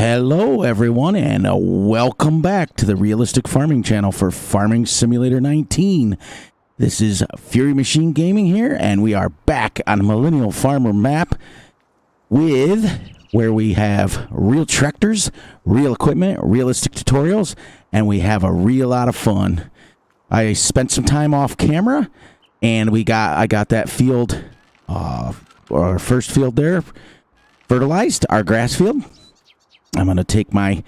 Hello everyone and welcome back to the Realistic Farming channel for Farming Simulator 19. This is Fury Machine Gaming here, and we are back on a Millennial Farmer map with where we have real tractors, real equipment, realistic tutorials, and we have a real lot of fun. I spent some time off camera and I got that field, our first field there, fertilized, our grass field. I'm going to take my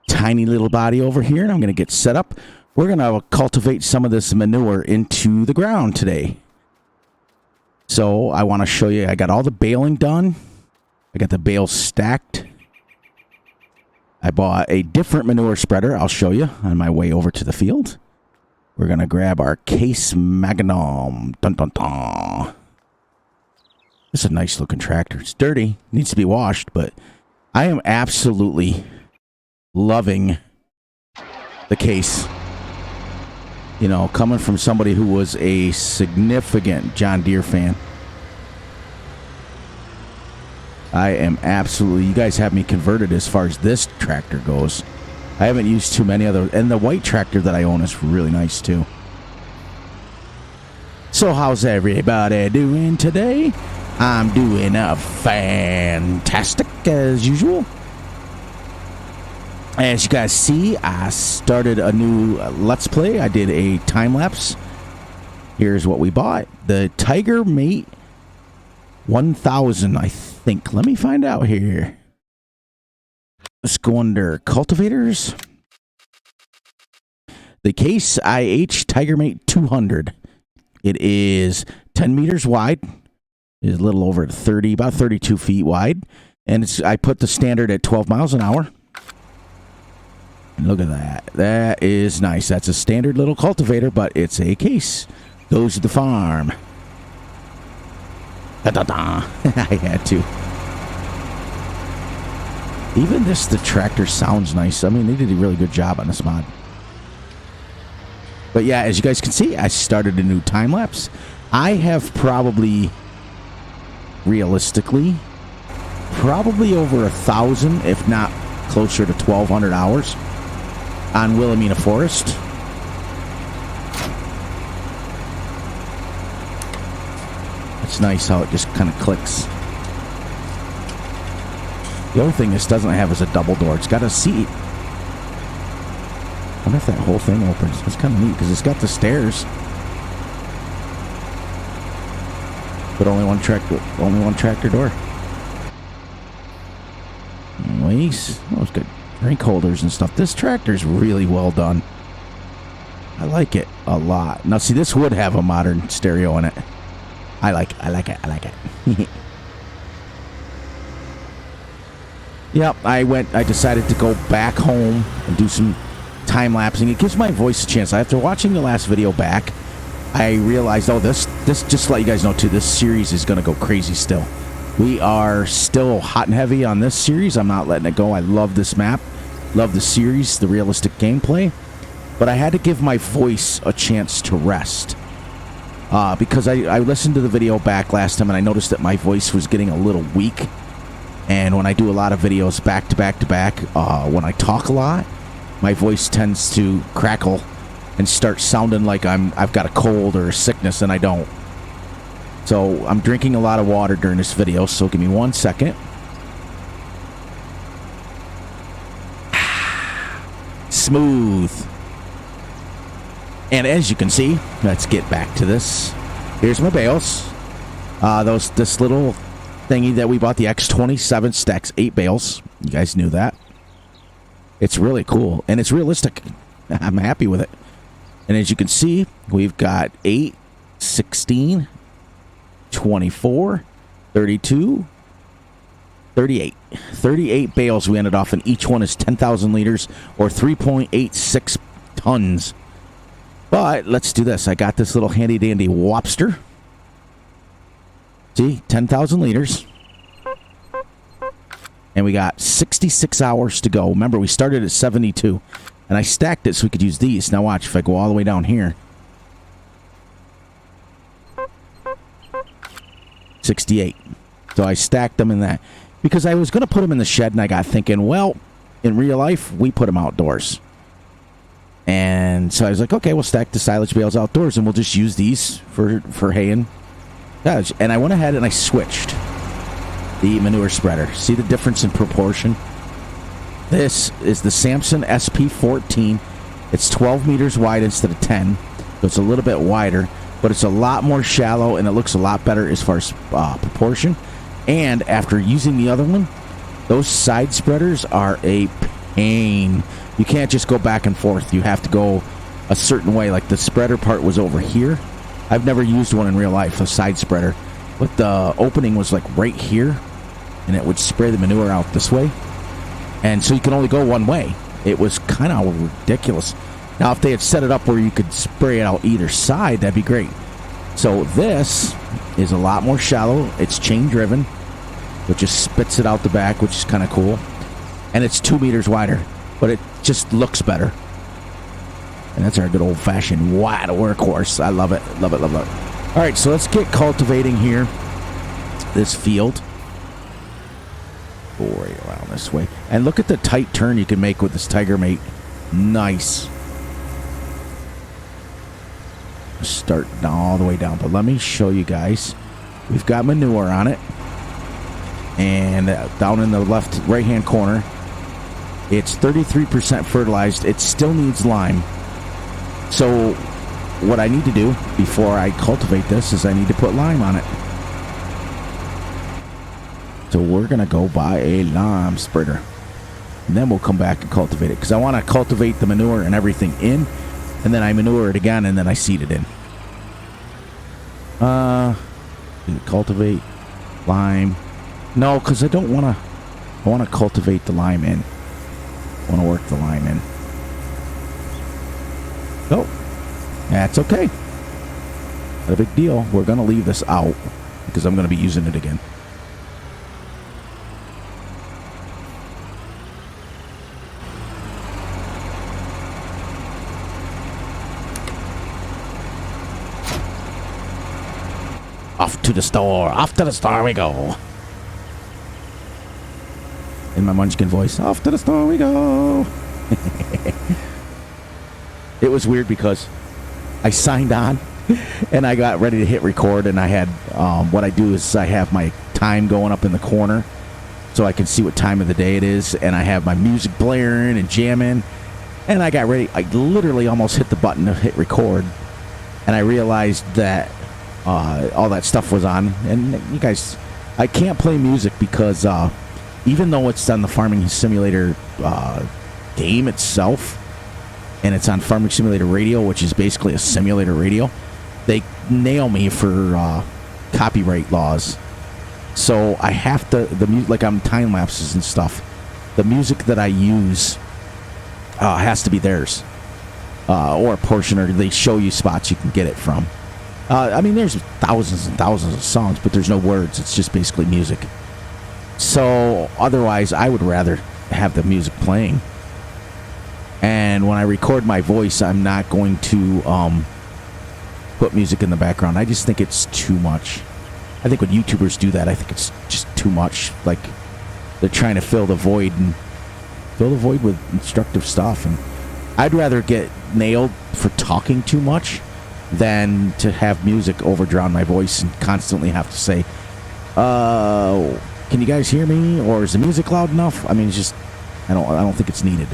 tiny little body over here and I'm going to get set up. We're going to cultivate some of this manure into the ground today. So I want to show you, I got all the baling done. I got the bales stacked. I bought a different manure spreader. I'll show you on my way over to the field. We're going to grab our case magnum. Dun, dun, dun. It's a nice looking tractor. It's dirty. Needs to be washed, but I am absolutely loving the case. You know, coming from somebody who was a significant John Deere fan. I am absolutely, you guys have me converted as far as this tractor goes. I haven't used too many other, and the white tractor that I own is really nice too. So how's everybody doing today? I'm doing fantastic as usual. As you guys see, I started a new Let's Play. I did a time lapse. Here's what we bought. The Tiger Mate 1000, I think. Let me find out here. Let's go under cultivators. The Case IH Tiger Mate 200. It is 10 meters wide. Is a little over 30, about 32 feet wide, and I put the standard at 12 miles an hour. Look at that. That is nice. That's a standard little cultivator, but it's a case. Goes to the farm. Da-da-da. I had to. Even the tractor sounds nice. I mean, they did a really good job on this mod. But yeah, as you guys can see, I started a new time lapse. I have probably, realistically, probably over 1,000, if not closer to 1,200 hours on Wilhelmina Forest. It's nice how it just kind of clicks. The only thing this doesn't have is a double door. It's got a seat. I wonder if that whole thing opens. It's kind of neat because it's got the stairs. But only one tractor door. Anyways, oh, it's got drink holders and stuff. This tractor's really well done. I like it a lot. Now, see, this would have a modern stereo in it. I like it. Yep, I decided to go back home and do some time lapsing. It gives my voice a chance. After watching the last video back, I realized, oh, this just to let you guys know too, this series is going to go crazy still. We are still hot and heavy on this series. I'm not letting it go. I love this map. Love the series, the realistic gameplay. But I had to give my voice a chance to rest. Because I listened to the video back last time and I noticed that my voice was getting a little weak. And when I do a lot of videos back to back to back, when I talk a lot, my voice tends to crackle and start sounding like I've got a cold or a sickness, and I don't. So I'm drinking a lot of water during this video, so give me 1 second. Smooth. And as you can see, let's get back to this. Here's my bales. This little thingy that we bought, the X27 stacks 8 bales. You guys knew that. It's really cool, and it's realistic. I'm happy with it. And as you can see, we've got 8, 16, 24, 32, 38. 38 bales we ended off, and each one is 10,000 liters or 3.86 tons. But let's do this. I got this little handy-dandy Wopster. See, 10,000 liters. And we got 66 hours to go. Remember, we started at 72. And I stacked it so we could use these. Now watch, if I go all the way down here. 68. So I stacked them in that. Because I was going to put them in the shed, and I got thinking, well, in real life, we put them outdoors. And so I was like, okay, we'll stack the silage bales outdoors, and we'll just use these for hay and silage. And I went ahead and I switched the manure spreader. See the difference in proportion? This is the Samson SP14. It's 12 meters wide instead of 10, so it's a little bit wider, but it's a lot more shallow, and it looks a lot better as far as proportion. And after using the other one, those side spreaders are a pain. You can't just go back and forth. You have to go a certain way. Like the spreader part was over here. I've never used one in real life, a side spreader. But the opening was like right here, and it would spray the manure out this way. And so you can only go one way. It was kind of ridiculous. Now, if they had set it up where you could spray it out either side, that'd be great. So this is a lot more shallow. It's chain driven, which just spits it out the back, which is kind of cool. And it's 2 meters wider, but it just looks better. And that's our good old-fashioned wide workhorse. I love it. Love it, love it. All right, so let's get cultivating here. This field. Go right around this way. And look at the tight turn you can make with this Tiger Mate. Nice. Start all the way down. But let me show you guys. We've got manure on it. And down in the right-hand corner, it's 33% fertilized. It still needs lime. So what I need to do before I cultivate this is I need to put lime on it. So we're going to go buy a lime spreader. And then we'll come back and cultivate it. Because I want to cultivate the manure and everything in. And then I manure it again and then I seed it in. Cultivate lime. No, because I don't want to. I want to cultivate the lime in. I want to work the lime in. Oh, that's okay. Not a big deal. We're going to leave this out because I'm going to be using it again. Off to the store. Off to the store we go. In my Munchkin voice. Off to the store we go. It was weird because I signed on and I got ready to hit record, and I had what I do is I have my time going up in the corner so I can see what time of the day it is, and I have my music blaring and jamming, and I got ready. I literally almost hit the button to hit record, and I realized that all that stuff was on. And you guys, I can't play music because even though it's on the Farming Simulator game itself, and it's on Farming Simulator Radio, which is basically a simulator radio, they nail me for copyright laws. So I have to, like on time lapses and stuff, the music that I use has to be theirs, or a portion, or they show you spots you can get it from. I mean, there's thousands and thousands of songs, but there's no words. It's just basically music. So otherwise, I would rather have the music playing. And when I record my voice, I'm not going to put music in the background. I just think it's too much. I think when YouTubers do that, I think it's just too much. Like, they're trying to fill the void with instructive stuff. And I'd rather get nailed for talking too much than to have music overdrown my voice and constantly have to say, can you guys hear me? Or is the music loud enough? I mean, it's just, I don't think it's needed.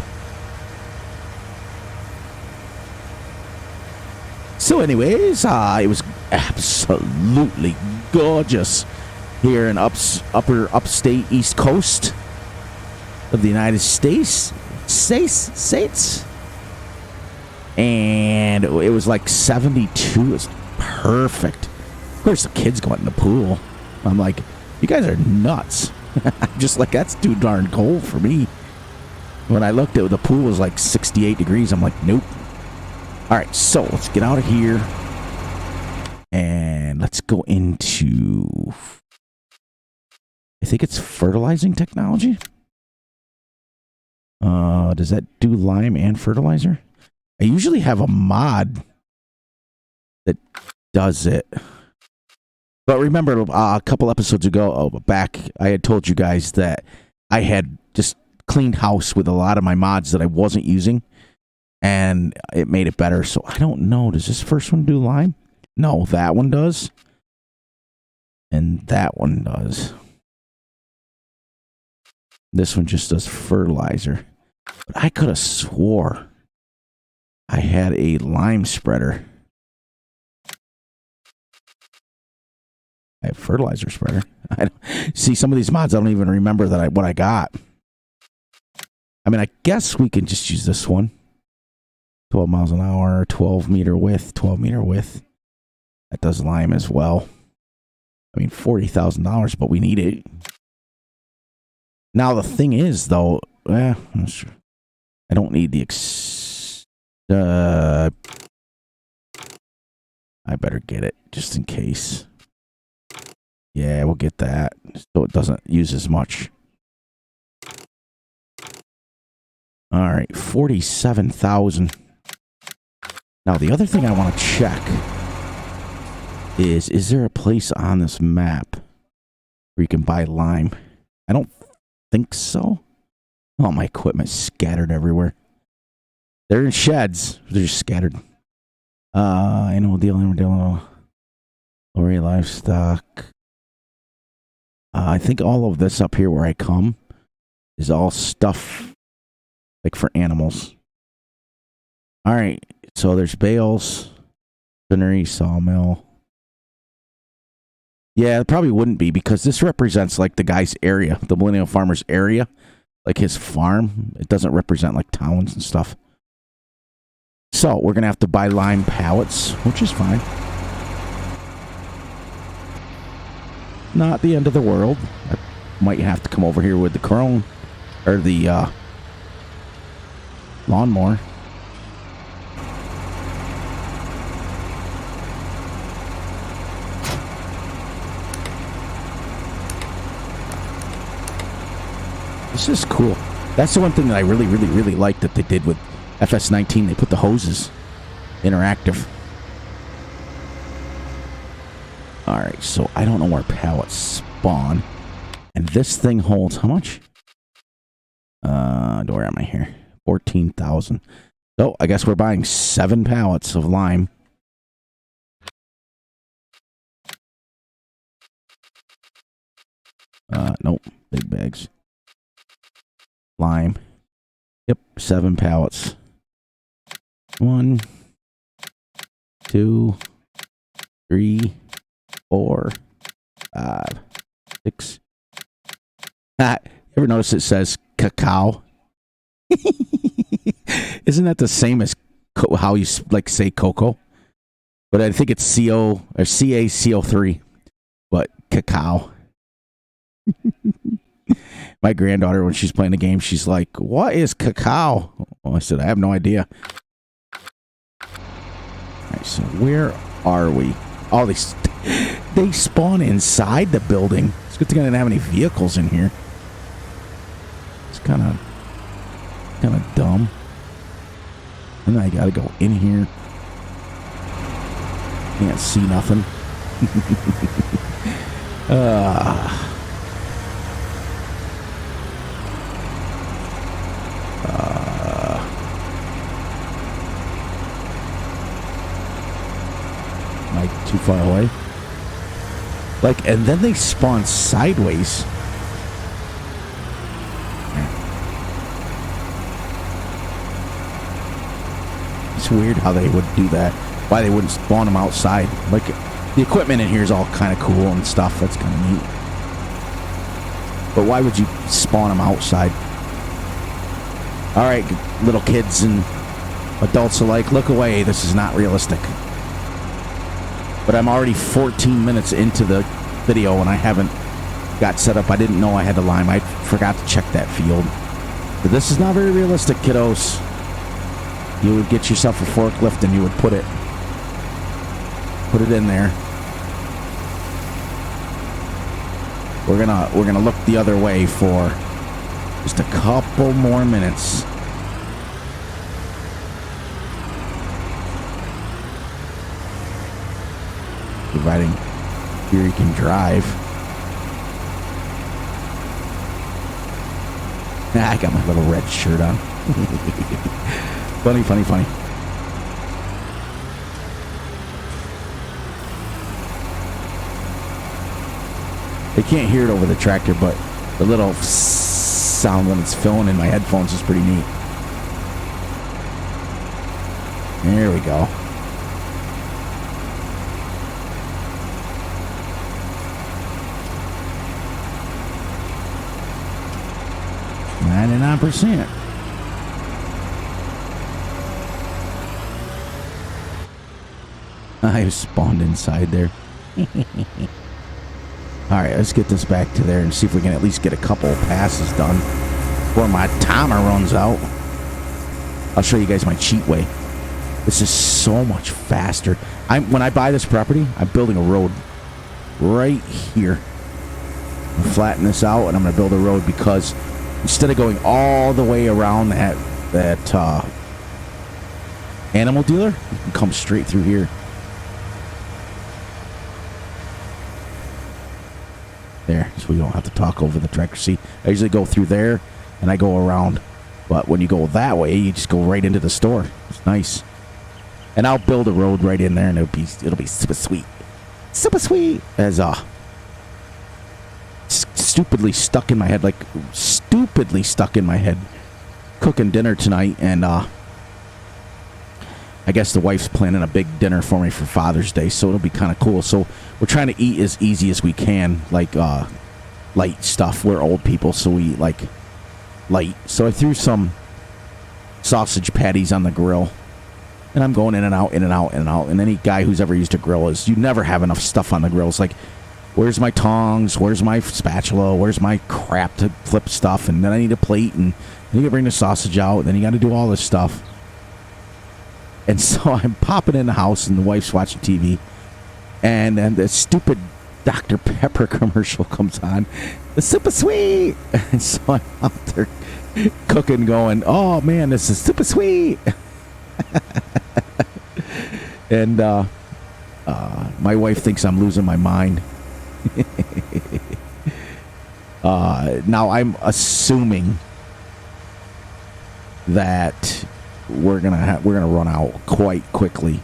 So anyways, it was absolutely gorgeous here in upper upstate East Coast of the United States. And it was like 72. It was perfect. Of course, the kids go in the pool. I'm like, you guys are nuts. I'm just like, that's too darn cold for me. When I looked at the pool was like 68 degrees. I'm like, nope. All right, so let's get out of here. And let's go into, I think it's fertilizing technology. Does that do lime and fertilizer? I usually have a mod that does it. But remember, a couple episodes ago, back, I had told you guys that I had just cleaned house with a lot of my mods that I wasn't using, and it made it better. So I don't know. Does this first one do lime? No, that one does. And that one does. This one just does fertilizer. But I could have swore I had a lime spreader. I have fertilizer spreader. I don't, see, some of these mods I don't even remember what I got. I mean, I guess we can just use this one. 12 miles an hour, 12 meter width, 12 meter width. That does lime as well. I mean, $40,000, but we need it. Now, the thing is, though, I'm sure I don't need the I better get it, just in case. Yeah, we'll get that, so it doesn't use as much. All right, 47,000. Now, the other thing I want to check is there a place on this map where you can buy lime? I don't think so. Oh, my equipment's scattered everywhere. They're in sheds. They're just scattered. Animal dealing, lorry livestock. I think all of this up here where I come is all stuff like for animals. All right, so there's bales, spinnery, sawmill. Yeah, it probably wouldn't be because this represents like the guy's area, the Millennial farmer's area, like his farm. It doesn't represent like towns and stuff. So we're going to have to buy lime pallets, which is fine. Not the end of the world. I might have to come over here with the crone or the lawnmower. This is cool. That's the one thing that I really liked that they did with Fs19. They put the hoses interactive. Alright, so I don't know where pallets spawn. And this thing holds how much? Where am I here? 14,000. So I guess we're buying 7 pallets of lime. Nope. Big bags. Lime. Yep, 7 pallets. 1, 2, 3, 4, 5, 6. Ever notice it says cacao? Isn't that the same as how you like say cocoa? But I think it's CO or CaCO3, but cacao. My granddaughter, when she's playing the game, she's like, "What is cacao?" Well, I said, "I have no idea." All right, so where are we? Oh, they spawn inside the building. It's good thing I didn't have any vehicles in here. It's kind of dumb. And I gotta go in here. Can't see nothing. Am I too far away? Like, and then they spawn sideways. It's weird how they would do that. Why they wouldn't spawn them outside. Like, the equipment in here is all kind of cool and stuff. That's kind of neat. But why would you spawn them outside? All right, little kids and adults alike, look away. This is not realistic. But I'm already 14 minutes into the video and I haven't got set up. I didn't know I had the lime. I forgot to check that field. But this is not very realistic, kiddos. You would get yourself a forklift and you would put it in there. We're gonna look the other way for just a couple more minutes. Providing here you can drive. I got my little red shirt on. Funny, funny, funny. They can't hear it over the tractor, but the little sound when it's filling in my headphones is pretty neat. There we go. %. I spawned inside there. Alright, let's get this back to there and see if we can at least get a couple passes done before my timer runs out. I'll show you guys my cheat way. This is so much faster. When I buy this property, I'm building a road right here. I'm flatten this out and I'm going to build a road because instead of going all the way around that animal dealer, you can come straight through here. There, so we don't have to talk over the tractor. See, I usually go through there and I go around. But when you go that way, you just go right into the store. It's nice. And I'll build a road right in there and it'll be super sweet. Super sweet. As stupidly stuck in my head, like stupidly stuck in my head. Cooking dinner tonight, and I guess the wife's planning a big dinner for me for Father's Day, so it'll be kind of cool. So we're trying to eat as easy as we can, like light stuff. We're old people, so we eat like light. So I threw some sausage patties on the grill, and I'm going in and out, in and out, in and out. And any guy who's ever used a grill is, you never have enough stuff on the grill. It's like, where's my tongs? Where's my spatula? Where's my crap to flip stuff? And then I need a plate, and then you got to bring the sausage out, and then you got to do all this stuff. And so I'm popping in the house, and the wife's watching TV, and the stupid Dr. Pepper commercial comes on. It's super sweet. And so I'm out there cooking, going, oh man, this is super sweet. And my wife thinks I'm losing my mind. Now I'm assuming that we're gonna run out quite quickly.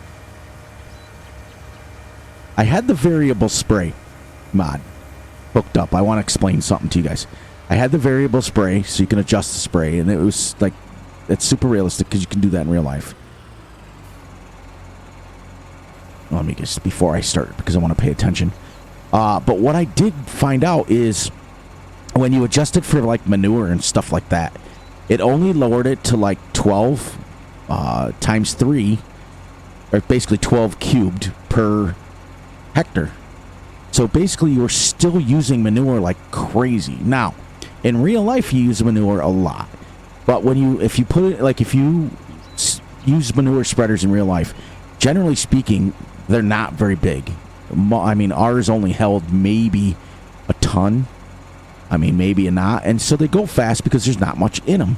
I had the variable spray mod hooked up. I want to explain something to you guys. I had the variable spray, so you can adjust the spray, and it was like, it's super realistic because you can do that in real life. Let me just, before I start, because I want to pay attention. But what I did find out is when you adjust it for like manure and stuff like that, it only lowered it to like 12 times 3, or basically 12 cubed per hectare. So basically you're still using manure like crazy. Now, in real life you use manure a lot. But if you use manure spreaders in real life, generally speaking, they're not very big. I mean, ours only held maybe a ton. I mean, maybe a not. And so they go fast because there's not much in them.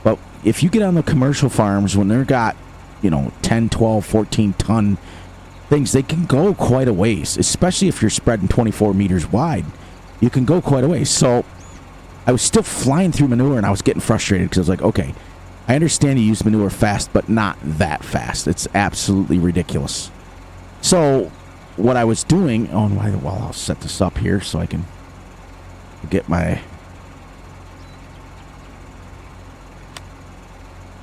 But if you get on the commercial farms, when they've got, 10, 12, 14 ton things, they can go quite a ways, especially if you're spreading 24 meters wide. You can go quite a ways. So I was still flying through manure, and I was getting frustrated because I was like, okay, I understand you use manure fast, but not that fast. It's absolutely ridiculous. So what I was doing, I'll set this up here so I can get my...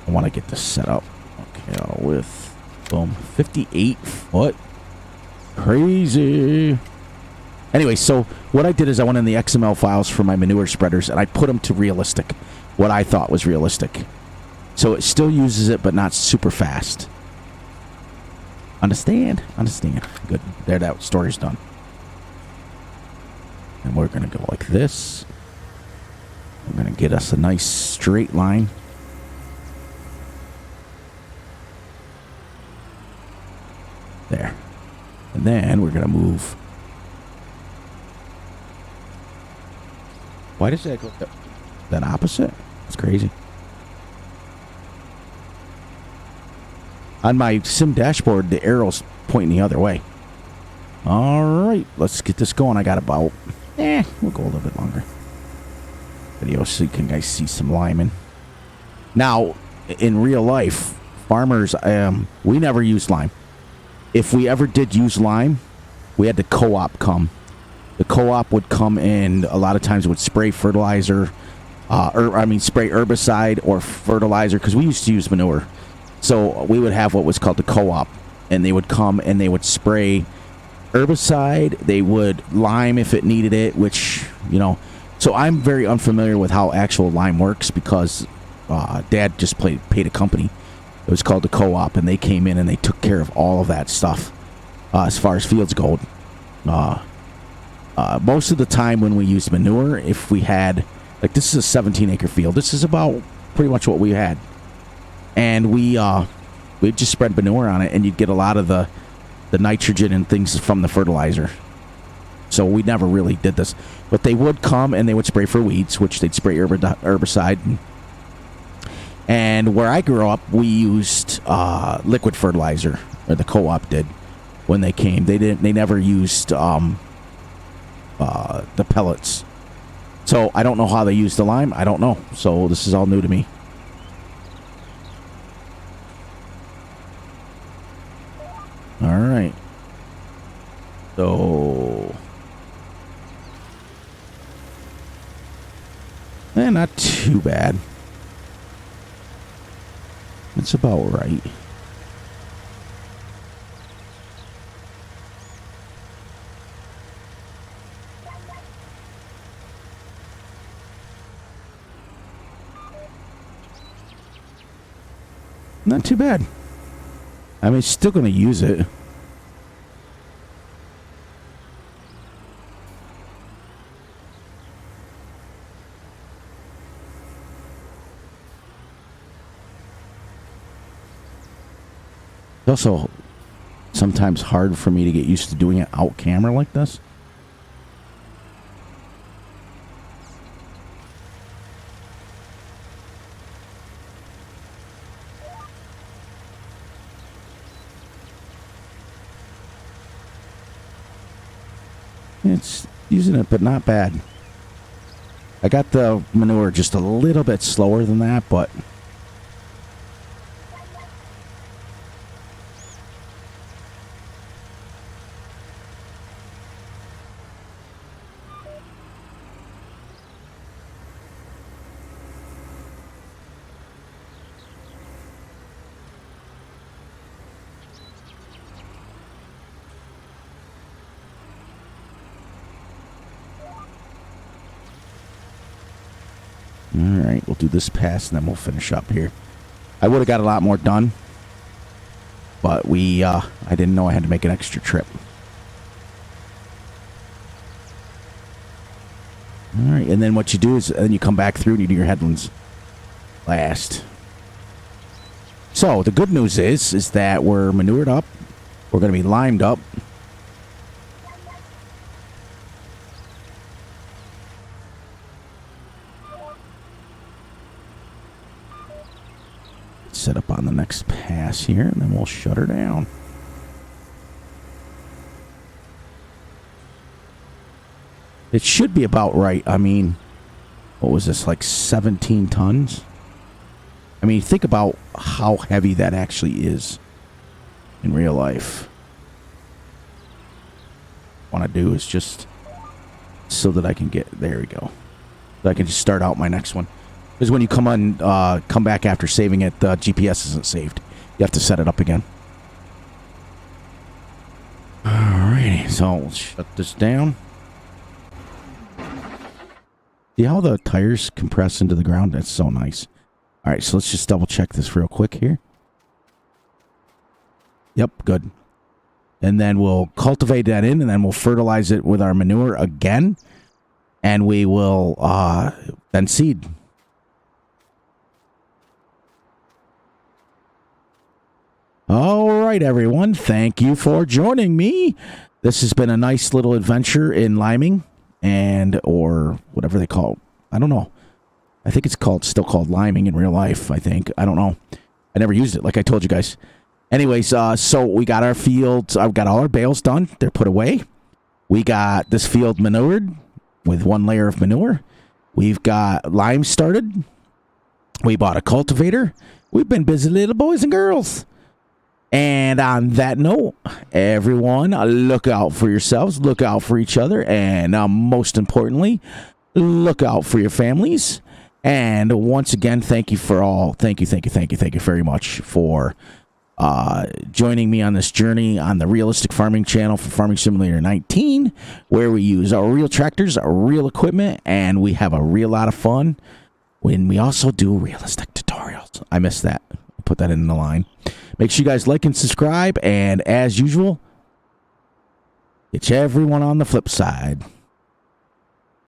I want to get this set up. Okay, with, boom, 58 foot. Crazy. Anyway, so what I did is I went in the XML files for my manure spreaders, and I put them to realistic, what I thought was realistic. So it still uses it, but not super fast. Understand? Understand. Good. There, that story's done. And we're going to go like this. We're going to get us a nice straight line. There. And then we're going to move. Why does that go that opposite? It's crazy. On my sim dashboard, the arrow's pointing the other way. All right, let's get this going. I got about, we'll go a little bit longer. video so you can guys see some liming. Now, in real life, farmers, we never used lime. If we ever did use lime, we had the co-op come. The co-op would come in, a lot of times it would spray fertilizer, spray herbicide or fertilizer, because we used to use manure. So we would have what was called the co-op, and they would come and they would spray herbicide, they would lime if it needed it, which, you know, so I'm very unfamiliar with how actual lime works because Dad just paid a company. It was called the co-op, and they came in and they took care of all of that stuff as far as fields go. Most of the time when we used manure, if we had, like, this is a 17-acre field. This is about pretty much what we had. And we'd just spread manure on it, and you'd get a lot of the nitrogen and things from the fertilizer. So we never really did this. But they would come and they would spray for weeds, which they'd spray herbicide. And where I grew up, we used liquid fertilizer, or the co-op did, when they came. They never used the pellets. So I don't know how they used the lime. I don't know. So this is all new to me. All right. So, not too bad. It's about right. Not too bad. I mean, still going to use it. It's also sometimes hard for me to get used to doing it out camera like this. It's using it, but not bad. I got the manure just a little bit slower than that, but alright, we'll do this pass and then we'll finish up here. I would have got a lot more done, but I didn't know I had to make an extra trip. Alright, and then what you do is then you come back through and you do your headlands last. So the good news is that we're manured up. We're going to be limed up. Set up on the next pass here, and then we'll shut her down. It should be about right. I mean, what was this, like 17 tons? I mean, think about how heavy that actually is in real life. What I want to do is just so that I can get, there we go. So I can just start out my next one. Because when you come back after saving it, the GPS isn't saved. You have to set it up again. Alrighty, so we'll shut this down. See how the tires compress into the ground? That's so nice. Alright, so let's just double check this real quick here. Yep, good. And then we'll cultivate that in, and then we'll fertilize it with our manure again. And we will then seed. All right, everyone. Thank you for joining me. This has been a nice little adventure in liming, or whatever they call it. I don't know. I think it's still called liming in real life, I think. I don't know. I never used it, like I told you guys. Anyways, so we got our fields. I've got all our bales done. They're put away. We got this field manured with one layer of manure. We've got lime started. We bought a cultivator. We've been busy little boys and girls. And on that note, everyone, look out for yourselves, look out for each other, and most importantly, look out for your families. And once again, thank you very much for joining me on this journey on the Realistic Farming channel for Farming Simulator 19, where we use our real tractors, our real equipment, and we have a real lot of fun when we also do realistic tutorials. I missed that. I'll put that in the line. Make sure you guys like and subscribe, and as usual, catch everyone on the flip side.